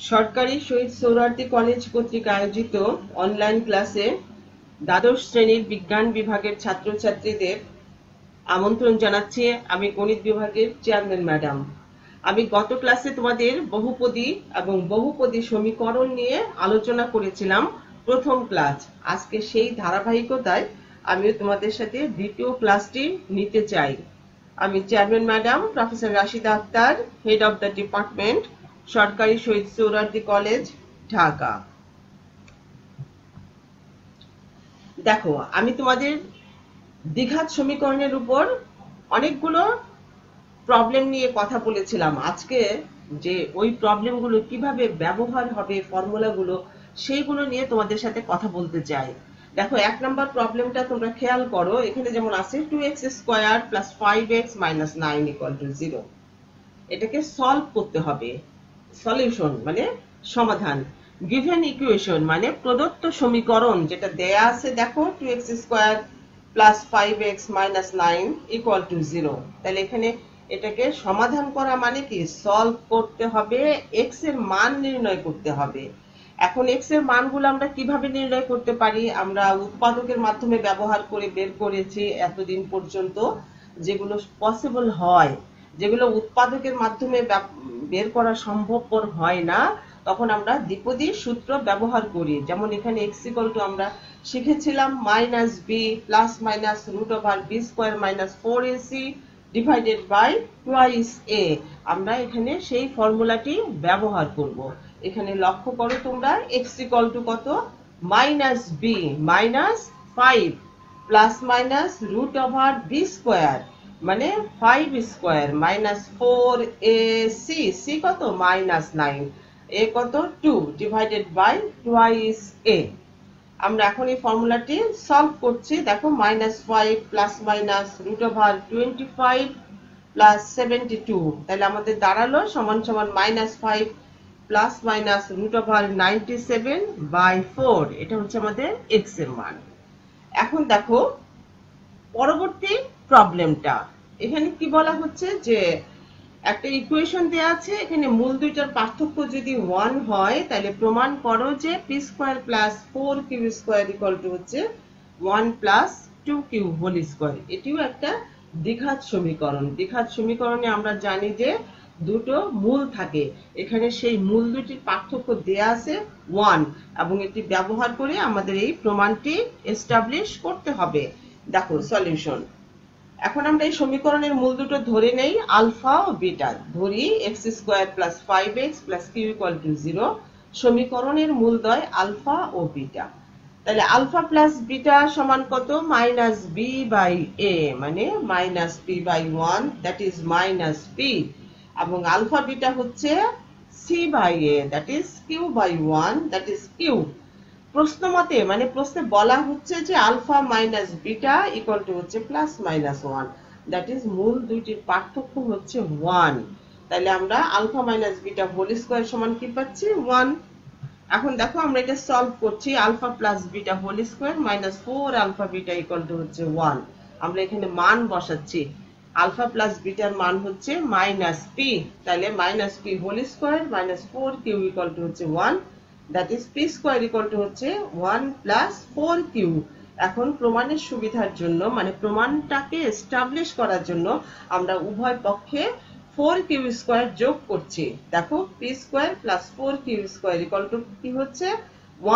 সরকারি শহীদ সোহরাওয়ার্দী কলেজ কর্তৃক আয়োজিত অনলাইন ক্লাসে দ্বাদশ শ্রেণীর বিজ্ঞান বিভাগের ছাত্রছাত্রীদের আমন্ত্রণ জানাচ্ছি। আমি গণিত বিভাগের চেয়ারম্যান ম্যাডাম। আমি গত ক্লাসে তোমাদের বহুপদী এবং বহুপদী সমীকরণ নিয়ে আলোচনা করেছিলাম প্রথম ক্লাস। আজকে সেই ধারাবাহিকতায় আমিও তোমাদের সাথে দ্বিতীয় ক্লাসটি নিতে চাই। আমি chairman madam professor Rashida Akter, head of the department, সরকারি শহীদ সোহরাওয়ার্দী কলেজ, ঢাকা। দেখো, আমি তোমাদের দ্বিঘাত সমীকরণের উপর অনেকগুলো প্রবলেম নিয়ে কথা বলেছিলাম। আজকে যে ওই প্রবলেমগুলো কিভাবে ব্যবহার হবে, ফর্মুলাগুলো, সেইগুলো নিয়ে তোমাদের সাথে কথা বলতে চাই। দেখো, 1 নম্বর প্রবলেমটা তোমরা খেয়াল করো। এখানে যেমন আছে 2x square plus 5x minus 9 equal to 0। এটাকে সলভ করতে হবে। সলিউশন মানে সমাধান। গিভেন ইকুয়েশন মানে প্রদত্ত সমীকরণ যেটা দেয়া আছে, দেখো 2x square plus 5x minus 9 equal to 0। তাহলে এখানে এটাকে সমাধান করা মানে কি, সলভ করতে হবে, x এর মান নির্ণয় করতে হবে। এখন x এর মানগুলো আমরা কিভাবে নির্ণয় করতে পারি? আমরা উৎপাদকের মাধ্যমে ব্যবহার করে বের করেছি এতদিন পর্যন্ত। যেগুলো পসিবল হয়, যেগুলো উৎপাদকের মাধ্যমে বের করা সম্ভবপর হয় না, তখন আমরা দ্বিপদী সূত্র ব্যবহার করি। যেমন এখানে x ইকুয়াল টু আমরা শিখেছিলাম minus B plus minus root over B square minus 4ac divided by twice A. আমরা এখানে সেই ফর্মুলাটি ব্যবহার করব। এখানে লক্ষ্য করো তোমরা, x ইকুয়াল টু কত, minus B minus 5 plus minus root over B square মানে 5 স্কোয়ার মাইনাস 4ac, সি কত মাইনাস 9, এ কত 2 ডিভাইডেড বাই টুয়াইস এ। আমরা এখন এই ফর্মুলাটি সলভ করছি। দেখো, minus 5 plus minus root over 25 plus 72, তাহলে আমাদের দাঁড়ালো সমান সমান minus 5 plus minus root over 97 by 4। এটা হচ্ছে আমাদের x এর মান। এখন দেখো পরবর্তী প্রবলেমটা। এখানে কি বলা হচ্ছে যে একটা ইকুয়েশন দেয়া আছে, এখানে মূল দুইটার পার্থক্য যদি 1 হয় তাহলে প্রমাণ করো যে p square plus 4q square equal to হচ্ছে 1 প্লাস 2q হোল স্কয়ার। এটিও একটা দ্বিঘাত সমীকরণ। দ্বিঘাত সমীকরণে আমরা জানি যে দুটো মূল থাকে। এখানে সেই মূল দুটির পার্থক্য দেয়া আছে 1, এবং এটি ব্যবহার করে আমাদের এই প্রমাণটি এস্টাবলিশ করতে হবে। দেখো সলিউশন। এখন আমরা এই সমীকরণের মূল দুটো ধরে নেই, আলফা ও বিটা। ধরি x square plus 5x plus q equal to 0। সমীকরণের মূলদ্বয় আলফা ও বিটা। তাহলে আলফা প্লাস বিটা সমান কত, মাইনাস বি বাই এ মানে minus P by 1, that is minus P, এবং আলফা বিটা হচ্ছে C by A, that is Q by 1, that is Q. প্রশ্ন মতে মানে প্রশ্নে বলা হচ্ছে যে alpha minus beta equal to হচ্ছে প্লাস মাইনাস 1, দ্যাট ইজ মূল দুইটির পার্থক্য হচ্ছে 1। তাহলে আমরা alpha minus beta whole square সমান কি পাচ্ছি, 1। এখন দেখো আমরা এটা সলভ করছি। Alpha plus beta whole square minus 4 alpha beta equal to হচ্ছে 1। আমরা এখানে মান বসাচ্ছি। আলফা প্লাস বিটার মান হচ্ছে মাইনাস পি, তাহলে minus P whole square minus 4q equal to হচ্ছে 1, that is p square equal to হচ্ছে 1 plus 4q। এখন প্রমাণের সুবিধার জন্য মানে প্রমাণটাকে এস্টাবলিশ করার জন্য আমরা উভয় পক্ষে 4q স্কয়ার যোগ করছি। দেখো p square plus 4q square equal two কি হচ্ছে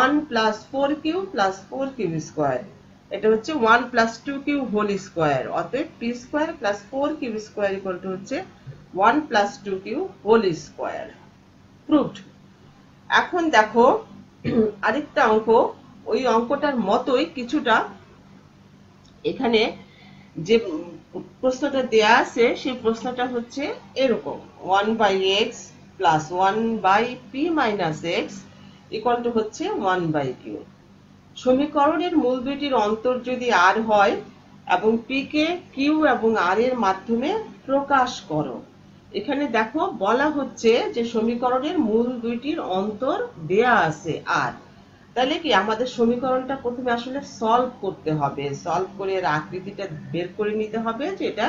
1 plus 4q plus 4q square. এটা হচ্ছে 1 plus 2q হোল স্কয়ার। অতএব p square plus 4q square equal to হচ্ছে 1 plus 2q whole square. Proved. এখন দেখো আরেকটা অঙ্ক, ওই অঙ্কটার মতোই কিছুটা। এখানে যে প্রশ্নটা দেয়া আছে সেই প্রশ্নটা হচ্ছে এরকম, 1 by X plus 1 by P minus X equal to হচ্ছে 1 বাই কিউ। সমীকরণের মূল দুইটির অন্তর যদি আর হয় এবং পি কে কিউ এবং আর এর মাধ্যমে প্রকাশ করো। এখানে দেখো বলা হচ্ছে যে সমীকরণের মূল দুইটির অন্তর দেয়া আছে আর। তাহলে কি আমাদের সমীকরণটা প্রথমে আসলে সলভ করতে হবে। সলভ করে এর আকৃতিটা বের করে নিতে হবে যে এটা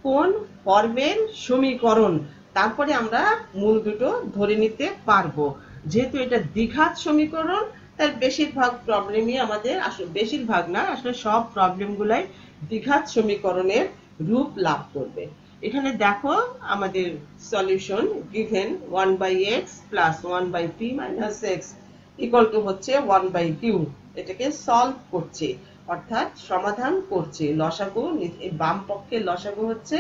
কোন ফর্মের সমীকরণ, তারপরে আমরা মূল দুটো ধরে নিতে পারবো। যেহেতু এটা দ্বিঘাত সমীকরণ, তার বেশিরভাগ প্রবলেমই আমাদের, আসলে বেশিরভাগ না, আসলে সব প্রবলেমগুলাই দ্বিঘাত সমীকরণের রূপ লাভ করবে। এখানে দেখো আমাদের solution given 1/x plus 1/p minus x equal to হচ্ছে 1/q। এটাকে সলভ করছে, অর্থাৎ সমাধান করছে। লসাগু, বাম পক্ষের লসাগু হচ্ছে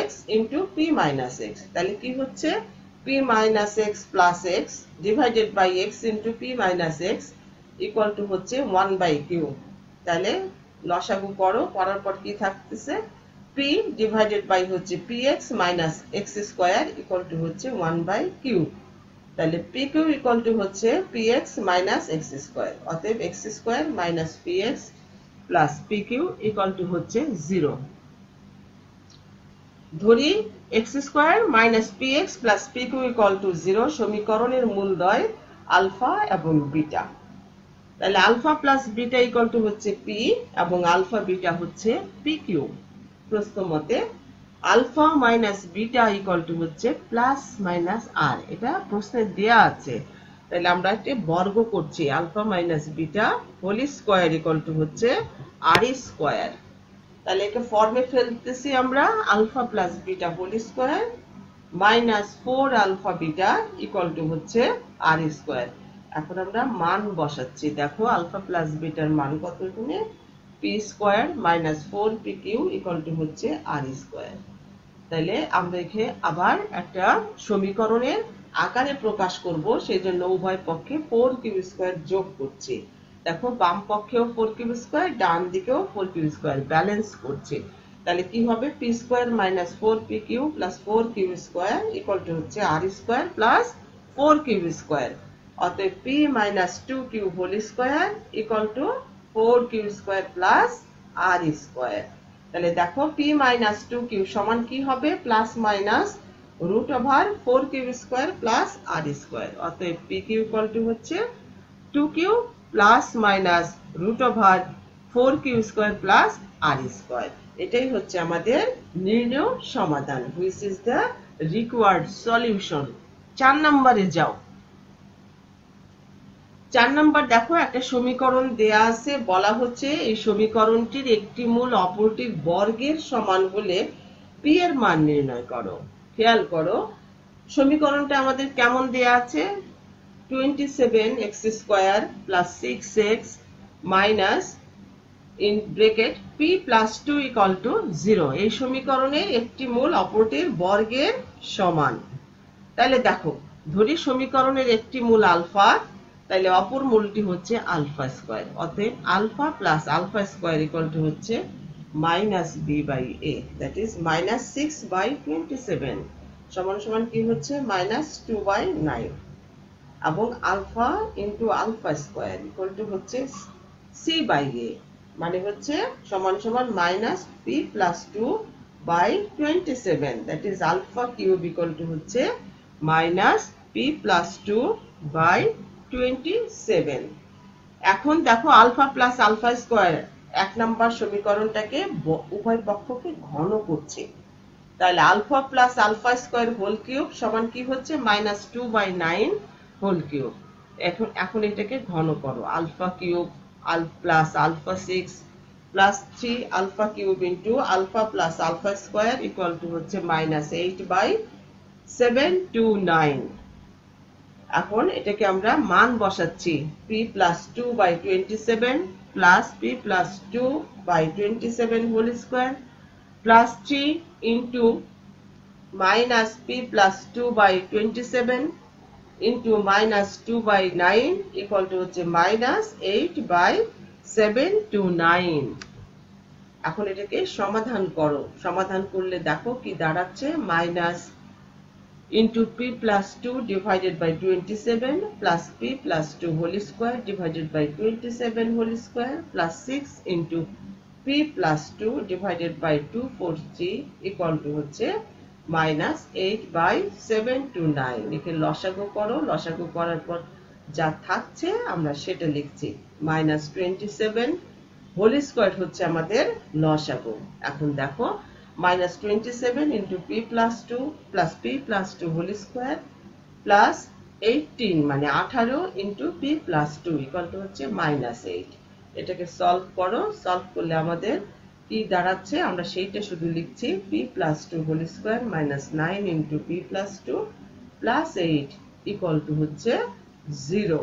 x into p minus x। তাহলে কি হচ্ছে p minus x plus x divided by x into p minus x equal to হচ্ছে 1/q। তাহলে লসাগু করো, করার পর কি থাকতেছে p ডিভাইডেড বাই হচ্ছে px minus x square equal to হচ্ছে 1/q। তাহলে pq ইকুয়াল টু হচ্ছে px মাইনাস x স্কয়ার। অতএব x square minus px plus pq equal to হচ্ছে 0। ধরি x square minus px plus pq equal to 0 সমীকরণের মূলদ্বয় alpha এবং beta. তাহলে alpha plus beta equal to হচ্ছে p এবং আলফা বিটা হচ্ছে pq। প্রশ্ন মতে alpha minus beta equal to হচ্ছে প্লাস মাইনাস r। এটা প্রশ্নে দেয়া আছে। তাহলে আমরা একটা বর্গ করছি, alpha minus beta whole square equal to হচ্ছে r স্কয়ার। তাহলে এটা ফর্মে ফেলতেছি আমরা, alpha plus beta whole square minus 4 alpha beta equal to হচ্ছে r স্কয়ার। এখন আমরা মান বসাচ্ছি। দেখো আলফা প্লাস বিটার মান কত, এখানে p square minus 4pq equal to হচ্ছে r স্কয়ার। তাহলে আমরা এখানে আবার একটা সমীকরণের আকারে প্রকাশ করব, সেজন্য উভয় পক্ষে 4q স্কয়ার যোগ করছি। দেখো বাম পক্ষেও 4q স্কয়ার, ডান দিকেও 4q স্কয়ার, ব্যালেন্স করছে। তাহলে কি হবে p square minus 4pq plus 4q square equal to হচ্ছে r square plus 4q square. অতএব p minus 2q whole square equal to 4q square plus r square. তাহলে দেখো p minus 2q সমান কি হবে, plus minus root over 4q square plus r square. অতএব pq equal to হচ্ছে 2q plus minus root over 4q square plus r square. এটাই হচ্ছে আমাদের নির্ণয় সমাধান, which is the required solution. 4 নম্বরে যাও। 4 নম্বর দেখো একটা সমীকরণ দেয়া আছে, বলা হচ্ছে এই সমীকরণটির একটি মূল অপরটির বর্গের সমান হলে p এর মান নির্ণয় করো। খেয়াল করো সমীকরণটা আমাদের কেমন দেয়া আছে, 27x square plus 6x minus in bracket p plus 2 equal to 0। এই সমীকরণের একটি মূল অপরটির বর্গের সমান। তাহলে দেখো ধরি সমীকরণের একটি মূল আলফা, তাহলে অপর মূলটি হচ্ছে আলফা স্কয়ার। অতএব alpha plus alpha square equal to হচ্ছে minus b by a, that is minus 6/27 সমান সমান কি হচ্ছে মাইনাস 2/9 এবং alpha into alpha square equal to হচ্ছে c বাই a, মানে হচ্ছে সমান সমান minus p plus 2/27, that is alpha cube equal to হচ্ছে মাইনাস p প্লাস 2/27। এখন দেখো আলফা প্লাস আলফা স্কয়ার 1 নম্বর সমীকরণটাকে উভয় পক্ষকে ঘন করছে। তাহলে alpha plus alpha square whole cube সমান কি হচ্ছে মাইনাস 2/9 হোল কিউব। এখন এটাকে ঘন করো, alpha cube plus alpha 6 plus 3 alpha cube into alpha plus alpha square equal to হচ্ছে মাইনাস 8/729। এখন এটাকে আমরা মান বসাচ্ছি, p plus 2/27 plus p plus 2/27 whole square plus 3 into minus p plus 2/27 into minus 2/9 equal to হচ্ছে minus 8/729। এখন এটাকে সমাধান করো, সমাধান করলে দেখো কি দাঁড়াচ্ছে, minus into p plus 2 divided by 27 plus p plus 2 whole square divided by 27 whole square plus 6 into p plus 2 divided by 243 equal to হচ্ছে minus 8/729। একে লসাগু করো, লসাগু করার পর যা থাকছে আমরা সেটা লিখছি, minus 27 whole square হচ্ছে আমাদের লসাগু। এখন দেখো minus 27 into p plus 2 plus p plus 2 whole square plus 18 মানে 18 into P plus 2 equal to হচ্ছে -8। এটাকে সলভ করো, সলভ করলে আমাদের কি দাঁড়াচ্ছে আমরা সেইটা শুধু লিখছি, P plus 2 whole square minus 9 into P plus 2 plus 8 equal to হচ্ছে 0।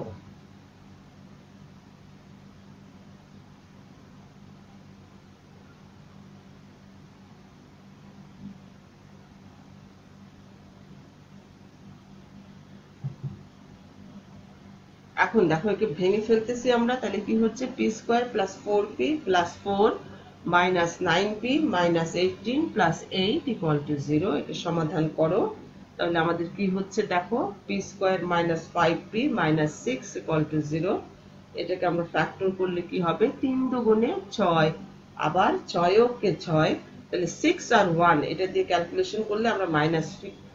এখন দেখো একে ভেঙে ফেলতেছি আমরা, তাহলে কি হচ্ছে P square plus 4p plus 4 minus 9p minus 18 plus 8 equal to 0। একে সমাধান করো, তাহলে আমাদের কি হচ্ছে দেখো P square minus 5p minus 6 equal to 0। এটাকে আমরা ফ্যাক্টর করলে কি হবে 3 দুগুণে 6, আবার 6 কে 6, তাহলে 6 আর 1 এটা দিয়ে ক্যালকুলেশন করলে আমরা মাইনাস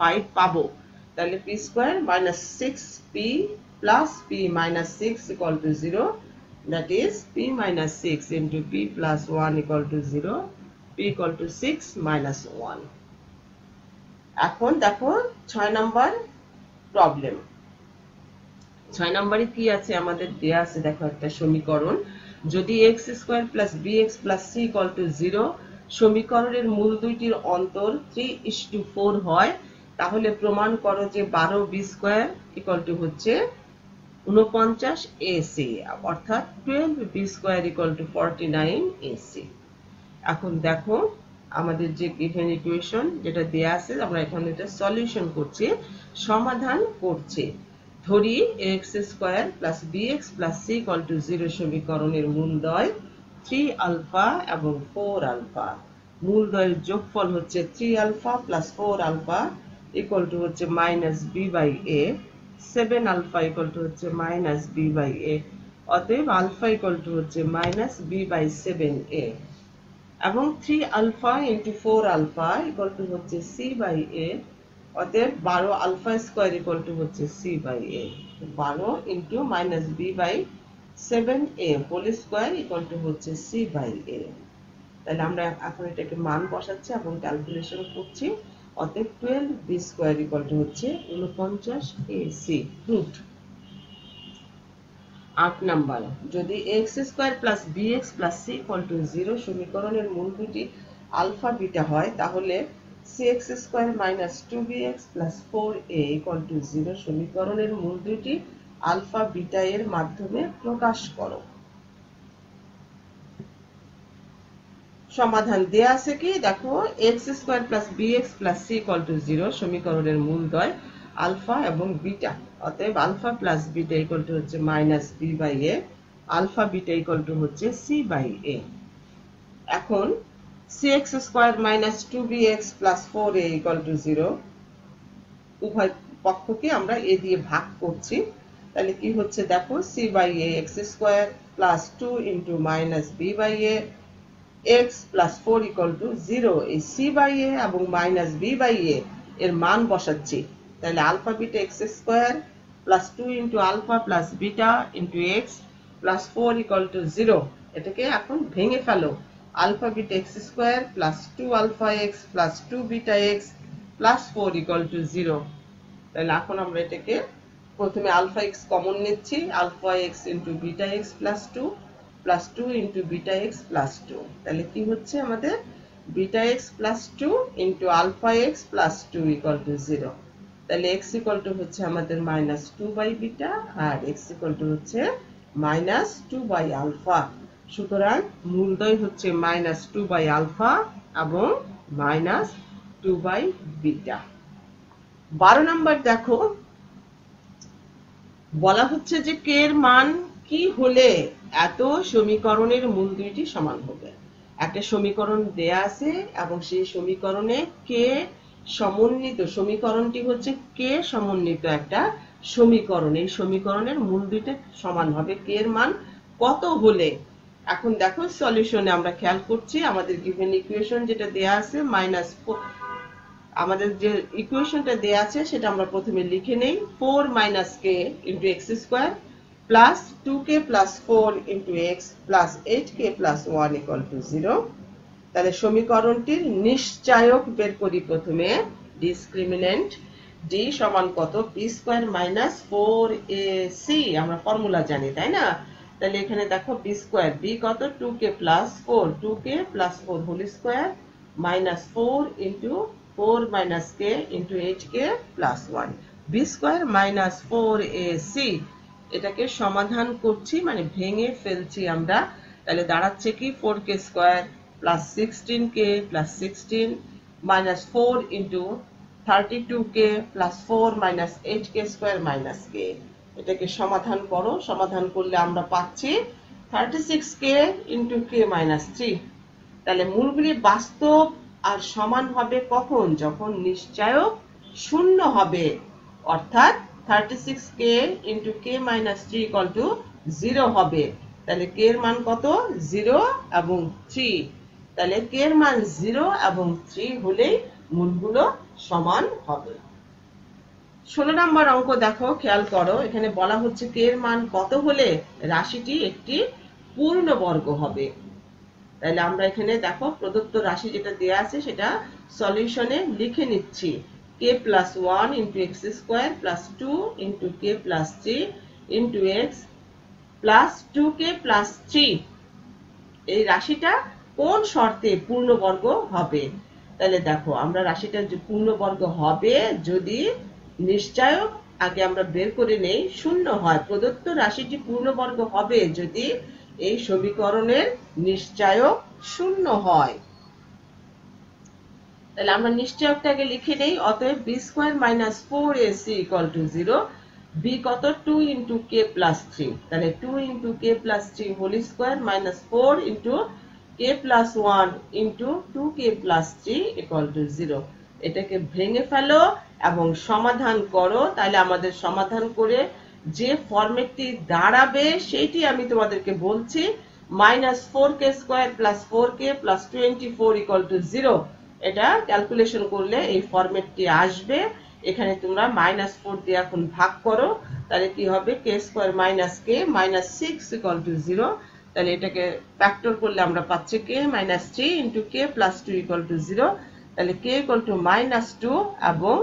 5 পাবো। তাহলে P square minus 6p plus p minus 6 equal to 0, that is p minus 6 into p plus 1 equal to 0, p equal to 6 minus 1। এখন দেখো 6 নাম্বার প্রবলেম। 6 নম্বরে কি আছে আমাদের দেয়া আছে দেখো একটা সমীকরণ, যদি x square plus bx plus c equal to 0 সমীকরণের মূল দুইটির অন্তর 3:4 হয়, তাহলে প্রমাণ করো যে 12b স্কয়ার ইকুয়াল টু হচ্ছে 49 AC, অর্থাৎ 12b square equal two 49 AC। এখন দেখো আমাদের যে গিভেন ইকুয়েশন যেটা দেয়া আছে আমরা এখানে এটা সলিউশন করছি, সমাধান করছি। ধরি x square plus bx plus c equal to 0 সমীকরণের মূলদ্বয় 3 আলফা এবং 4 আলফা। মূলদ্বয়ের যোগফল হচ্ছে 3 alpha plus 4 alpha equal to হচ্ছে minus b by a, 7 alpha equal to হচ্ছে মাইনাস b বাই a, অতএব আলফা ইকুয়াল টু হচ্ছে মাইনাস b বাই 7a, এবং 3 alpha into 4 alpha equal to হচ্ছে c বাই a, অতএব 12 alpha square equal to হচ্ছে c by a, 12 into minus b by 7a whole square equal to হচ্ছে c by a। তাহলে আমরা এখন এটাকে মান বসাচ্ছি এবং ক্যালকুলেশন করছি, অতএব 12b স্কয়ার ইকুয়াল টু হচ্ছে 49 AC রুট। 8 নাম্বার, যদি x square plus bx plus c equal to 0 সমীকরণের মূল দুটি আলফা বিটা হয়, তাহলে cx square minus 2bx plus 4a equal to 0 সমীকরণের মূল দুটি আলফা বিটা এর মাধ্যমে প্রকাশ করো। সমাধান দেয়া আছে কি দেখো, x square plus bx plus c equal to 0 সমীকরণের মূলদ্বয় আলফা এবং বিটা, অতএব alpha plus beta equal to হচ্ছে minus b by a, alpha beta equal to হচ্ছে c বাই a। এখন cx square minus 2bx plus 4a equal to 0, উভয় পক্ষকে আমরা a দিয়ে ভাগ করছি, তাহলে কি হচ্ছে দেখো c by a x square plus 2 into minus b by a x plus 4 equal to 0। এই c বাই a এবং মাইনাস b বাই a এর মান বসাচ্ছি, তাহলে alpha beta x square plus 2 into alpha plus beta into x plus 4 equal to 0। এটাকে এখন ভেঙে ফেলো, alpha beta x square plus 2 alpha x plus 2 beta x plus 4 equal to 0। তাহলে এখন আমরা এটাকে প্রথমে আলফা x কমন নিচ্ছি, alpha x into beta x plus 2 plus 2 into beta x plus 2, তাহলে কি হচ্ছে আমাদের beta x plus 2 into alpha x plus 2 equal to 0। তাহলে x ইকুয়াল টু হচ্ছে আমাদের মাইনাস 2 বাই বিটা আর x ইকুয়াল টু হচ্ছে মাইনাস 2 বাই আলফা। সুতরাং মূলদ্বয় হচ্ছে মাইনাস 2 বাই আলফা এবং মাইনাস 2 বাই বিটা। 12 নাম্বার দেখো, বলা হচ্ছে যে k এর মান কি হলে এত সমীকরণের মূল দুইটি সমান হবে। একটা সমীকরণ দেয়া আছে এবং সেই সমীকরণে k সমন্বিত, সমীকরণটি হচ্ছে k সমন্বিত একটা সমীকরণ, এই সমীকরণের মূল দুইটা সমান হবে, k এর মান কত হলে। এখন দেখো সলিউশনে আমরা খেয়াল করছি, আমাদের গিভেন ইকুয়েশন যেটা দেয়া আছে মাইনাস, আমাদের যে ইকুয়েশনটা দেয়া আছে সেটা আমরা প্রথমে লিখে নেই, 4 minus k into x square plus 2k plus 4 into x plus 8k plus 1 equal to 0। তাহলে সমীকরণটির নিশ্চায়ক বের করি প্রথমে, ডিসক্রিমিনেন্ট। ডি সমান কত, বি স্কোয়ার মাইনাস 4ac, আমরা ফর্মুলা জানি তাই না? তাহলে এখানে দেখো বি স্কোয়ার, বি কত 2k plus 4, 2k plus 4 whole square minus 4 into 4 minus k into 8k plus 1, B square minus 4ac। এটাকে সমাধান করছি মানে ভেঙে ফেলছি আমরা, তাহলে দাঁড়াচ্ছে কি 4k square plus 16k plus 16 minus 4 into 32k plus 4 minus 8k square minus k। এটাকে সমাধান করো, সমাধান করলে আমরা পাচ্ছি 36k ইন্টু k মাইনাস 3। তাহলে মূলগুলি বাস্তব আর সমান হবে কখন, যখন নিশ্চয়ক শূন্য হবে, অর্থাৎ 36k into k minus 3 equal to 0 হবে। তাহলে k এর মান কত, 0 এবং 3। তাহলে k এর মান 0 এবং 3 হলেই মূলগুলো সমান হবে। 16 নম্বর অঙ্ক দেখো, খেয়াল করো, এখানে বলা হচ্ছে k এর মান কত হলে রাশিটি একটি পূর্ণবর্গ হবে। তাহলে আমরা এখানে দেখো প্রদত্ত রাশি যেটা দেয়া আছে সেটা সলিউশনে লিখে নিচ্ছি। k plus 1 into x square plus 2 into k plus 3 into x plus 2k plus 3। এই রাশিটা কোন শর্তে পূর্ণবর্গ হবে? তাহলে দেখো আমরা রাশিটা যে পূর্ণবর্গ হবে যদি নিশ্চয়ক আগে আমরা বের করে নেই শূন্য হয়। প্রদত্ত রাশিটি পূর্ণবর্গ হবে যদি এই সমীকরণের নিশ্চয়ক শূন্য হয়। তাহলে আমরা নিশ্চয়কটাকে লিখে নেই, অতএব B square minus 4ac equal to 0। B কত 2 ইন্টু কে প্লাস 3, তাহলে 2 into K plus 3 whole square minus 4 into K plus 1 into 2k plus 3 equal to 0। এটাকে ভেঙে ফেলো এবং সমাধান করো। তাহলে আমাদের সমাধান করে যে ফরম্যাটটি দাঁড়াবে সেইটি আমি তোমাদেরকে বলছি, minus 4k square plus 4k plus 24 equal to 0। এটা ক্যালকুলেশন করলে এই ফরম্যাটটি আসবে। এখানে তোমরা মাইনাস 4 দিয়ে এখন ভাগ করো, তাহলে কি হবে, k square minus k minus 6 equal to 0। তাহলে এটাকে ফ্যাক্টর করলে আমরা পাচ্ছি k minus 3 into K plus 2 equal to 0। তাহলে কে ইকুয়াল টু মাইনাস 2 এবং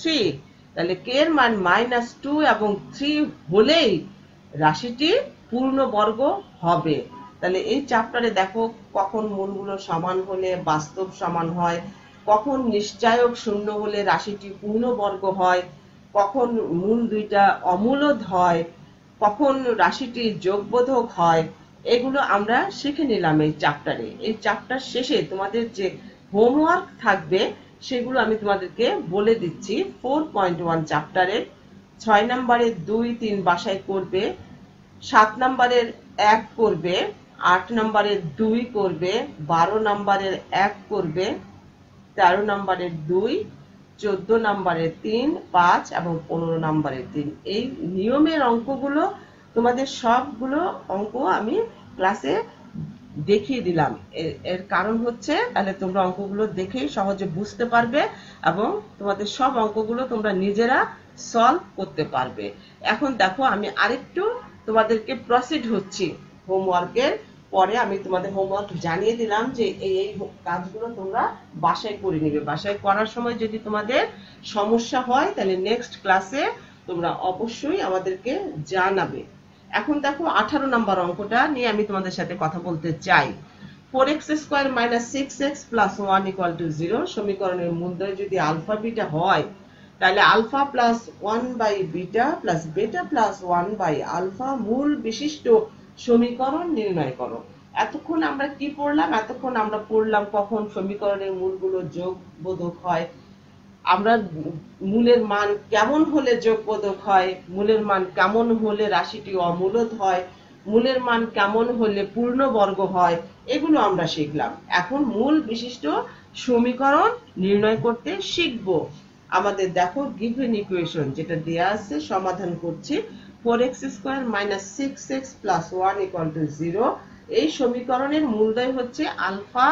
3। তাহলে কে এর মান মাইনাস 2 এবং 3 হলেই রাশিটি পূর্ণবর্গ হবে। তাহলে এই চ্যাপ্টারে দেখো কখন মূলগুলো সমান হলে বাস্তব সমান হয়, কখন নিশ্চয়ক শূন্য হলে রাশিটি পূর্ণবর্গ হয়, কখন মূল দুইটা অমূলদ হয়, কখন রাশিটি যোগবোধক হয়, এগুলো আমরা শিখে নিলাম এই চ্যাপ্টারে। এই চ্যাপ্টার শেষে তোমাদের যে হোমওয়ার্ক থাকবে সেগুলো আমি তোমাদেরকে বলে দিচ্ছি। 4.1 চ্যাপ্টারের 6 নম্বরের 2, 3 বাসায় করবে, 7 নম্বরের 1 করবে, 8 নম্বরের 2 করবে, 12 নম্বরের 1 করবে, 13 নম্বরের 2, 14 নম্বরের 3, 5 এবং 15 নম্বরের 3। এই নিয়মের অঙ্কগুলো তোমাদের সবগুলো অঙ্ক আমি ক্লাসে দেখিয়ে দিলাম। এর কারণ হচ্ছে তাহলে তোমরা অঙ্কগুলো দেখেই সহজে বুঝতে পারবে এবং তোমাদের সব অঙ্কগুলো তোমরা নিজেরা সলভ করতে পারবে। এখন দেখো আমি আরেকটু তোমাদেরকে প্রসিড হচ্ছি হোমওয়ার্কের পরে। আমি তোমাদের হোমওয়ার্ক জানিয়ে দিলাম যে এই কাজগুলো তোমরা বাসায় করে নিবে। বাসায় করার সময় যদি তোমাদের সমস্যা হয় তাহলে নেক্সট ক্লাসে তোমরা অবশ্যই আমাদেরকে জানাবে। এখন দেখো 18 নম্বর অঙ্কটা নিয়ে আমি তোমাদের সাথে কথা বলতে চাই। 4x স্কোয়ার minus 6x plus 1 equal to 0 সমীকরণের মূলদ্বয় যদি আলফা বিটা হয়, তাহলে alpha plus 1 by beta plus beta plus 1 by alpha মূল বিশিষ্ট সমীকরণ নির্ণয় করো। এতক্ষণ আমরা কি পড়লাম? এতক্ষণ আমরা পড়লাম কখন সমীকরণের মূলগুলো যোগবোধক হয়, আমরা মূলের মান কেমন হলে যোগবোধক হয়, মূলের মান কেমন হলে রাশিটি অমূলদ হয়, মূলের মান কেমন হলে পূর্ণবর্গ হয়, এগুলো আমরা শিখলাম। এখন মূল বিশিষ্ট সমীকরণ নির্ণয় করতে শিখব। আমাদের দেখো গিভেন ইকুয়েশন যেটা দেয়া আছে সমাধান করছি। 4x স্কোয়ার minus 6x plus 1 equal to 0। এই সমীকরণের মূলদ্বয় হচ্ছে আলফা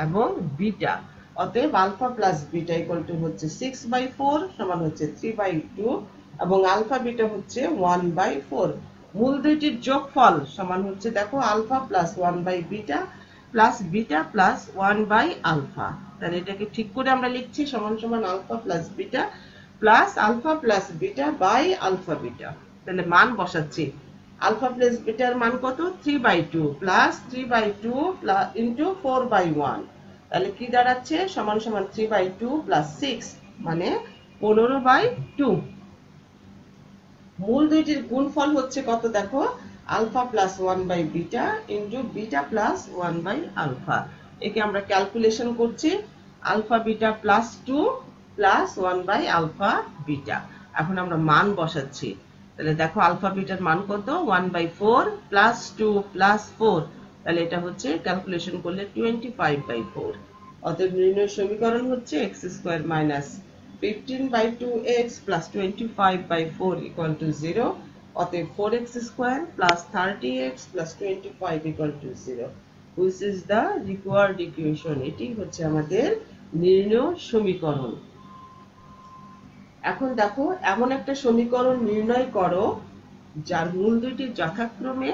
এবং বিটা। অতএব alpha plus beta equal to হচ্ছে 6/4 সমান হচ্ছে 3/2 এবং আলফা বিটা হচ্ছে 1/4। মূল দুইটির যোগফল সমান হচ্ছে দেখো alpha plus 1 by beta plus beta plus 1 by alpha. তাহলে এটাকে ঠিক করে আমরা লিখছি সমান সমান alpha plus beta plus alpha plus beta by alpha beta. তাহলে মান বসাচ্ছি। আলফা প্লাস বিটার মান কত? 3/2 প্লাস 3/2 প্লাস ইন্টু 4/1। তাহলে কি দাঁড়াচ্ছে? সমান সমান 3/2 প্লাস 6 মানে 15/2। মূল দুইটির গুণফল হচ্ছে কত দেখো? আলফা প্লাস 1/বিটা ইন্টু বিটা প্লাস 1/আলফা। একে আমরা ক্যালকুলেশন করছি। আলফা বিটা প্লাস 2 প্লাস 1/আলফা বিটা। এখন আমরা মান বসাচ্ছি। তাহলে দেখো আলফা বিটার মান কত? 1/4 প্লাস 2 প্লাস 4। তাহলে এটা হচ্ছে ক্যালকুলেশন করলে 25/4। অতএব নির্ণয় সমীকরণ হচ্ছে x² minus 15/2x plus 25/4 equal to 0. অতএব 4x² plus 30x plus 25 equal to 0. Which is the required equation. এটি হচ্ছে আমাদের নির্ণয় সমীকরণ। এখন দেখো এমন একটা সমীকরণ নির্ণয় করো যার মূল দুইটি যথাক্রমে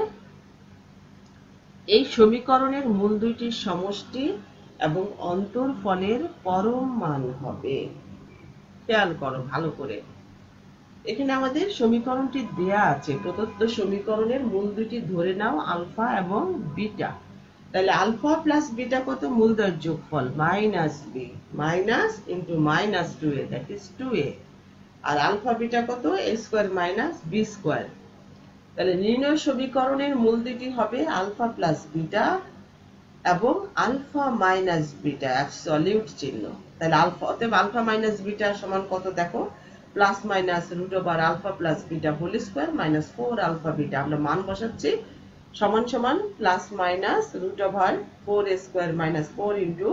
এই সমীকরণের মূল দুইটির সমষ্টি এবং অন্তরফলের পরম মান হবে। খেয়াল করো ভালো করে। এখানে আমাদের সমীকরণটি দেয়া আছে। প্রদত্ত সমীকরণের মূল দুটি ধরে নাও আলফা এবং বিটা। তাহলে আলফা প্লাস বিটা কত? মূলদ্বয়ের যোগফল minus B minus into minus 2a that is 2a। আর আলফা বিটা কত? a² minus b²। তাহলে নির্ণয় সমীকরণের মূল দুটি হবে আলফা প্লাস বিটা এবং আলফা মাইনাস বিটা অ্যাবসলিউট চিহ্ন। তাহলে আলফা অতএব আলফা মাইনাস বিটা সমান কত দেখো? Plus minus root over alpha plus beta whole square minus 4 alpha beta. আমরা মান বসাচ্ছি। সমান সমান plus minus root over 4a² minus 4 into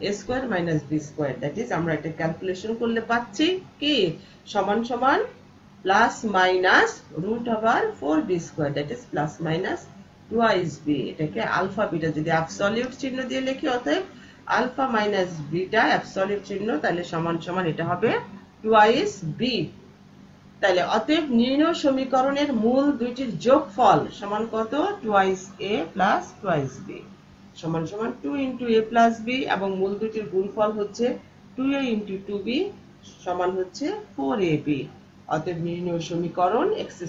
a² minus b² that is আমরা এটা ক্যালকুলেশন করলে পাচ্ছি কি? সমান সমান plus minus root over 4b² that is plus minus twice B. এটাকে আলফা বিটা যদি অ্যাবসলিউট চিহ্ন দিয়ে লিখি অতএব আলফা মাইনাস বিটা অ্যাবসলিউট চিহ্ন তাহলে সমান সমান এটা হবে টুয়াইস বি। তাহলে অতএব নির্ণয় সমীকরণের মূল দুইটির যোগফল সমান কত? টুয়াইস এ প্লাস টুয়াইস বি সমান সমান 2 ইন্টু এ প্লাস বি এবং মূল দুইটির গুণফল হচ্ছে 2a ইন্টু 2b সমান হচ্ছে 4ab। অতএব নির্ণয় সমীকরণ x²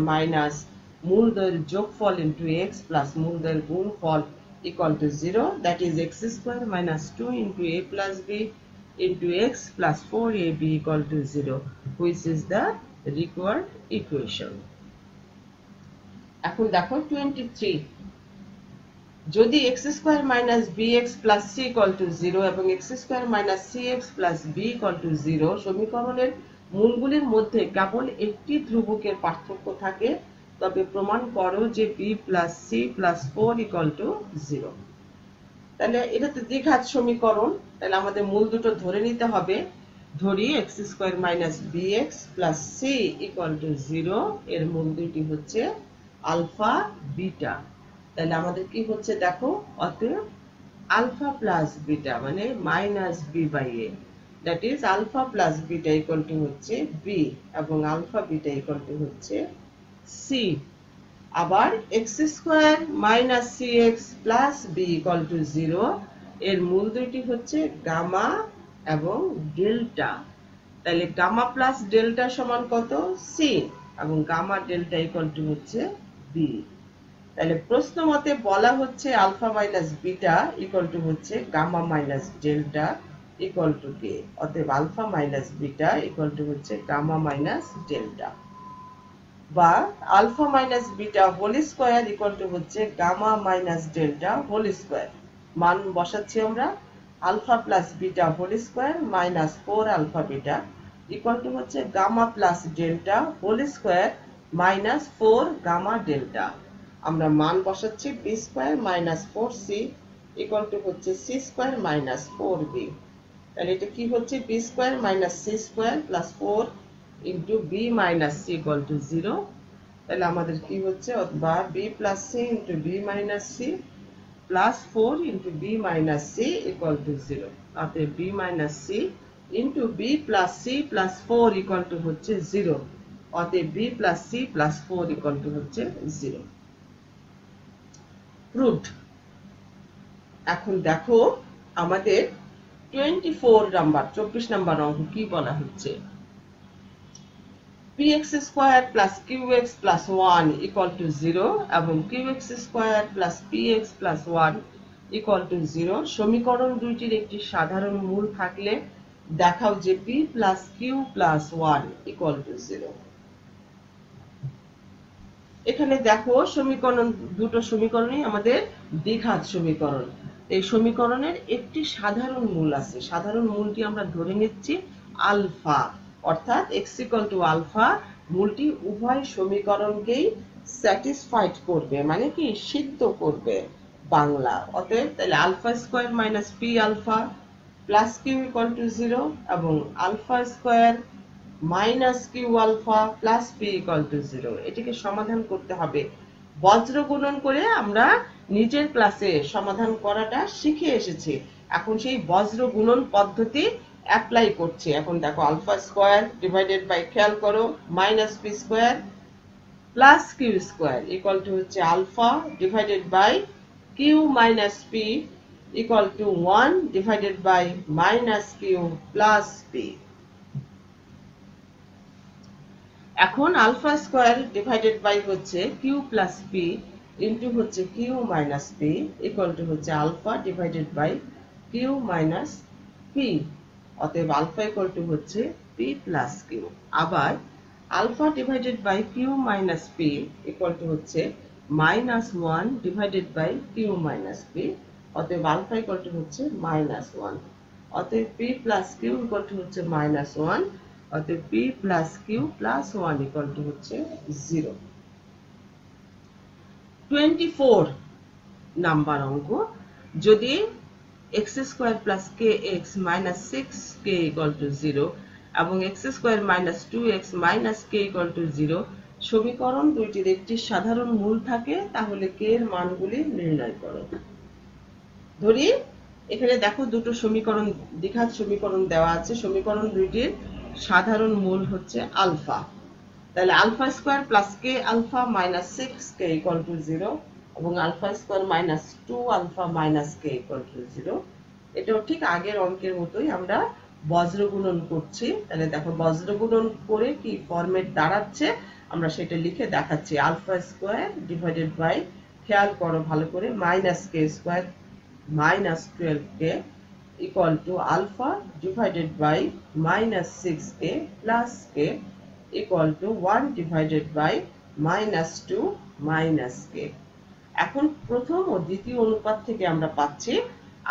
মাইনাস মূলদ্বয়ের যোগফল ইন্টু x প্লাস মূলদ্বয়ের গুণফল equal to 0 that is x² minus 2 into a plus b into x plus 4ab equal to 0 which is the required equation. এখন দেখো 23 যদি x² minus bx plus c equal to 0 এবং x² minus cx plus b equal to 0 সমীকরণের মূলগুলির মধ্যে কেবল একটি ধ্রুবকের পার্থক্য থাকে তবে প্রমাণ করো যে b plus c plus 4 equal to 0। তাহলে এটা তো দ্বিঘাত সমীকরণ। তাহলে আমাদের মূল দুটো ধরে নিতে হবে। ধরি x² minus bx plus c equal to 0 এর মূল দুটি হচ্ছে আলফা বিটা। তাহলে আমাদের কি হচ্ছে দেখো? অতএব আলফা প্লাস বিটা মানে minus B by A that is alpha plus beta equal to হচ্ছে বি এবং আলফা বিটা ইকুয়াল টু হচ্ছে সি। আবার x² minus cx plus b equal to 0 এর মূল দুইটি হচ্ছে গামা এবং ডেল্টা। তাহলে গামা প্লাস ডেল্টা সমান কত? c এবং গামা ডেল্টা ইকুয়াল টু হচ্ছে b। তাহলে প্রশ্ন মতে বলা হচ্ছে alpha minus beta equal to হচ্ছে gamma minus delta equal to k. অতএব alpha minus beta equal to হচ্ছে গামা মাইনাস ডেল্টা বা alpha minus beta whole square equal to হচ্ছে gamma minus delta whole square. মান বসাচ্ছি আমরা। Alpha plus beta whole square minus 4 alpha beta equal to হচ্ছে gamma plus delta whole square minus 4 gamma delta. আমরা মান বসাচ্ছি b² minus 4c equal to হচ্ছে c² minus 4b। তাহলে এটা কি হচ্ছে? b² minus c² plus 4 into b minus c equal to 0 তাহলে আমাদের কি হচ্ছে? অথবা b plus c into b minus c plus 4 into b minus c equal to 0 অতএব b minus c into b plus c plus 4 equal to হচ্ছে 0 অতএব b plus c plus 4 equal to হচ্ছে 0 proved। এখন দেখো আমাদের 24 number 24 number অঙ্ক কি বলা হচ্ছে। px square plus qx plus 1 equal to 0 এবং qx square plus px plus 1 equal to 0 সমীকরণ দুইটির একটি সাধারণ মূল থাকলে দেখাও যে p plus q plus 1 equal to 0। এখানে দেখো সমীকরণ, দুটো সমীকরণই আমাদের দ্বিঘাত সমীকরণ। এই সমীকরণের একটি সাধারণ মূল আছে, সাধারণ মূলটি আমরা ধরে নিচ্ছি আলফা, অর্থাৎ x ইকুয়াল টু আলফা মূলটি উভয় সমীকরণকেই স্যাটিসফাইড করবে, মানে কি সিদ্ধ করবে বাংলা। অতএব তাহলে alpha square minus P alpha plus Q equal to 0 এবং alpha square minus Q alpha plus P equal to 0। এটিকে সমাধান করতে হবে। বজ্র গুণন করে আমরা নিজের ক্লাসে সমাধান করাটা শিখে এসেছি, এখন সেই বজ্র গুণন পদ্ধতি অ্যাপ্লাই করছি। এখন দেখো আলফা স্কয়ার ডিভাইডেড বাই, খেয়াল করো, minus p square plus q square equal to হচ্ছে alpha divided by Q minus p equal to 1 divided by minus q plus p. এখন আলফা স্কয়ার ডিভাইডেড বাই হচ্ছে q plus p into হচ্ছে q minus p equal to হচ্ছে alpha divided by Q minus P. অতএব alpha equal to হচ্ছে p plus q. আবার alpha divided by Q minus p equal to হচ্ছে minus 1 divided by Q minus P. অতএব alpha equal to হচ্ছে minus 1। অতএব P plus Q equal to হচ্ছে minus 1। অতএব p plus q plus 1 equal to হচ্ছে 0। 24 number অঙ্ক, যদি x square plus kx minus 6k equal to 0 এবং x square minus 2x minus k equal to 0 সমীকরণ দুইটির একটি সাধারণ মূল থাকে, তাহলে k এর মানগুলি নির্ণয় করো। ধরি এখানে দেখো দুটো সমীকরণ, দ্বিঘাত সমীকরণ দেওয়া আছে, সমীকরণ দুইটির সাধারণ মূল হচ্ছে আলফা। তাহলে alpha square plus K alpha minus 6k equal to 0 এবং alpha square minus 2 alpha minus k equal to 0। এটাও ঠিক আগের অঙ্কের মতোই আমরা বজ্র গুণন করছি। তাহলে দেখো বজ্র গুণন করে কি ফরম্যাট দাঁড়াচ্ছে আমরা সেটা লিখে দেখাচ্ছি। আলফা স্কয়ার ডিভাইডেড বাই, খেয়াল করো ভালো করে, minus K square minus 12k equal to alpha divided by minus 6k plus k equal to 1 divided by minus 2 minus k। এখন প্রথম ও দ্বিতীয় অনুপাত থেকে আমরা পাচ্ছি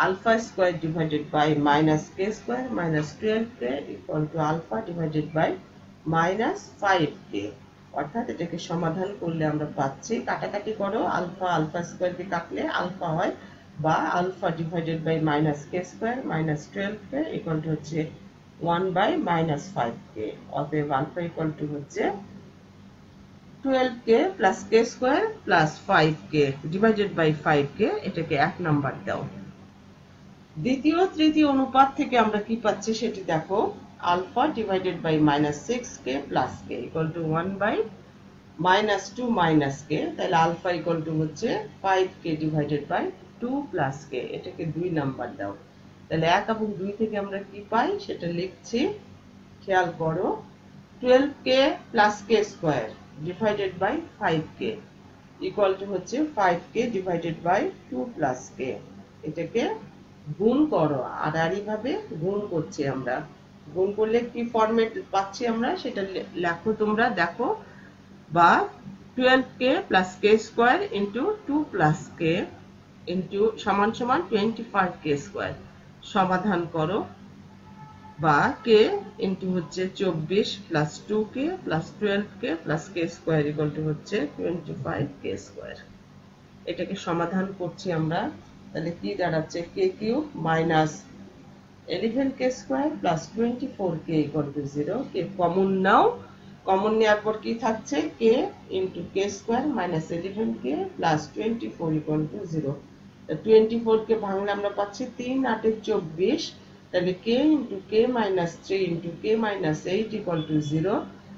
alpha square divided by minus k square minus 12k equal to alpha divided by minus 5k। অর্থাৎ এটাকে সমাধান করলে আমরা পাচ্ছি, কাটাকাটি করো, আলফা আলফা স্কয়ার কে কাটলে আলফা হয়, বা alpha divided by minus K square minus 12k equal to হচ্ছে 1 বাই মাইনাস 5k। অতএব আলফা ইকুয়াল টু হচ্ছে 12k plus k square plus 5k divided by 5k। এটাকে 1 নাম্বার দাও। দ্বিতীয় তৃতীয় অনুপাত থেকে আমরা কি পাচ্ছি সেটি দেখো, alpha divided by minus 6k plus k equal to 1 by minus 2 minus k। তাহলে আলফা ইকুয়াল টু হচ্ছে 5k divided by 2 plus k। এটাকে 2 নাম্বার দাও। তাহলে 1 এবং 2 থেকে আমরা কি পাই সেটা লিখছি, খেয়াল করো, 12k plus k square divided by 5k equal to হচ্ছে 5k divided by 2 plus k। এটাকে গুণ করো, আড়াআড়ি ভাবে গুণ করছি আমরা। গুণ করলে কি ফরম্যাট পাচ্ছি আমরা সেটা লেখো তোমরা, দেখো, বা 12k plus k square into 2 plus k into সমান সমান 25k স্কয়ার। সমাধান করো, বা k ইন্টু হচ্ছে 24 plus 2k plus 12k plus k square equal to হচ্ছে 25k স্কয়ার। এটাকে সমাধান করছি আমরা। তাহলে কি দাঁড়াচ্ছে, k cube minus 11k square plus 24k equal to 0। k common now, common নেওয়ার পর কি থাকছে, k into k square minus 11k plus 24 equal to 0। 24 কে ভাঙলে আমরা পাচ্ছি 3 8 24। তাহলে k into k minus 3 into k minus 8 equal to 0।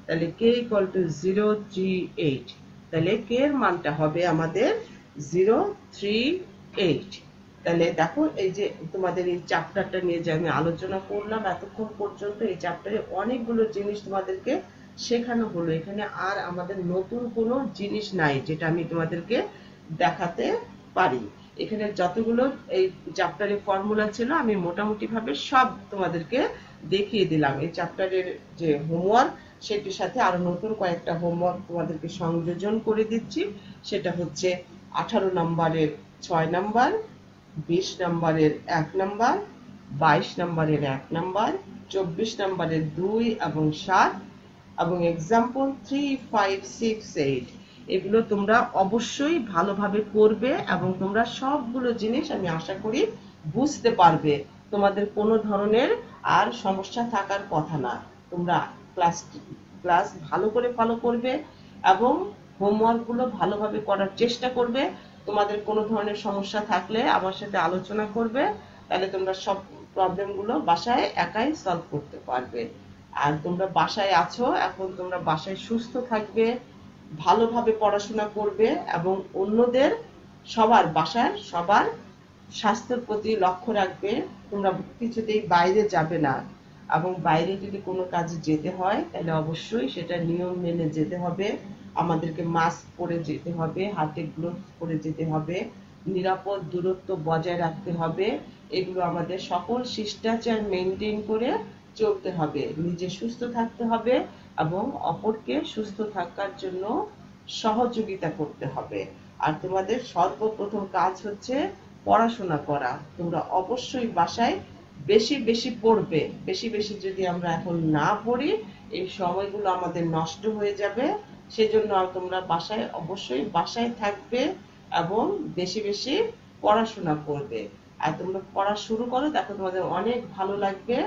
তাহলে k equal two 038। তাহলে k এর মানটা হবে আমাদের 038। তাহলে দেখো এই যে তোমাদের এই চ্যাপ্টারটা নিয়ে যে আমি আলোচনা করলাম এতক্ষণ পর্যন্ত, এই চ্যাপ্টারে অনেকগুলো জিনিস তোমাদেরকে শেখানো হলো। এখানে আর আমাদের নতুন কোনো জিনিস নাই যেটা আমি তোমাদেরকে দেখাতে পারি। এখানে যতগুলো এই চ্যাপ্টারের ফর্মুলা ছিল আমি মোটামুটি ভাবে সব তোমাদেরকে দেখিয়ে দিলাম। এই চ্যাপ্টারের যে হোমওয়ার্ক সেটির সাথে আরো নতুন কয়েকটা হোমওয়ার্ক তোমাদেরকে সংযোজন করে দিচ্ছি। সেটা হচ্ছে 18 নম্বরের 6 নাম্বার, 20 নম্বরের 1 নাম্বার, 22 নম্বরের 1 নাম্বার, 24 নম্বরের 2 এবং 7 এবং এক্সাম্পল 3, 5, 6, 8 এগুলো তোমরা অবশ্যই ভালোভাবে করবে এবং তোমরা সবগুলো জিনিস আমি আশা করি বুঝতে পারবে। তোমাদের কোনো ধরনের আর সমস্যা থাকার কথা না। তোমরা ক্লাস ভালো করে ফলো করবে এবং হোমওয়ার্ক গুলো ভালোভাবে করার চেষ্টা করবে। তোমাদের কোনো ধরনের সমস্যা থাকলে আমার সাথে আলোচনা করবে, তাহলে তোমরা সব প্রবলেম গুলো বাসায় একাই সলভ করতে পারবে। আর তোমরা বাসায় আছো, এখন তোমরা বাসায় সুস্থ থাকবে, ভালোভাবে পড়াশোনা করবে এবং অন্যদের সবার স্বাস্থ্যের প্রতি লক্ষ্য রাখবে। তোমরা কিছুতেই বাইরে যাবে না এবং বাইরে যদি কোনো কাজে যেতে হয় তাহলে অবশ্যই সেটা নিয়ম মেনে যেতে হবে। আমাদেরকে মাস্ক পরে যেতে হবে, হাতে গ্লোভস পরে যেতে হবে, নিরাপদ দূরত্ব বজায় রাখতে হবে। এগুলো আমাদের সকল শিষ্টাচার মেনটেন করে চলতে হবে। নিজে সুস্থ থাকতে হবে এবং অপরকে সুস্থ থাকার জন্য সহযোগিতা করতে হবে। আর তোমাদের সর্বপ্রথম কাজ হচ্ছে পড়াশোনা করা। তোমরা অবশ্যই বাসায় বেশি বেশি পড়বে। বেশি বেশি যদি আমরা এখন না পড়ি এই সময়গুলো আমাদের নষ্ট হয়ে যাবে। সেজন্য তোমরা অবশ্যই বাসায় থাকবে এবং বেশি বেশি পড়াশোনা করবে। আর তোমরা পড়া শুরু করো, দেখো তোমাদের অনেক ভালো লাগবে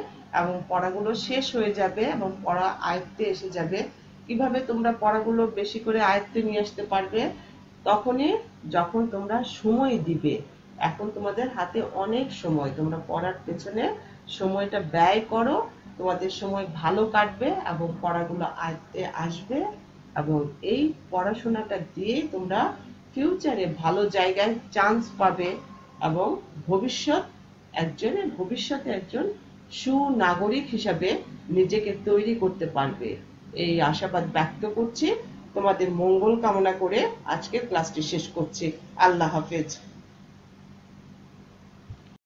এবং পড়াগুলো শেষ হয়ে যাবে এবং পড়া আয়ত্তে এসে যাবে। কিভাবে তোমরা পড়াগুলো বেশি করে আয়ত্তে নিয়ে আসতে পারবে? তখনই যখন তোমরা সময় দিবে। এখন তোমাদের হাতে অনেক সময়, তোমরা পড়ার পেছনে সময়টা ব্যয় করো, তোমাদের সময় ভালো কাটবে এবং পড়াগুলো আয়ত্তে আসবে এবং এই পড়াশোনাটা দিয়ে তোমরা ফিউচারে ভালো জায়গায় চান্স পাবে এবং ভবিষ্যতে একজন সুনাগরিক হিসাবে নিজেকে তৈরি করতে পারবে। এই আশাবাদ ব্যক্ত করছি। তোমাদের মঙ্গল কামনা করে আজকের ক্লাসটি শেষ করছি। আল্লাহ হাফেজ।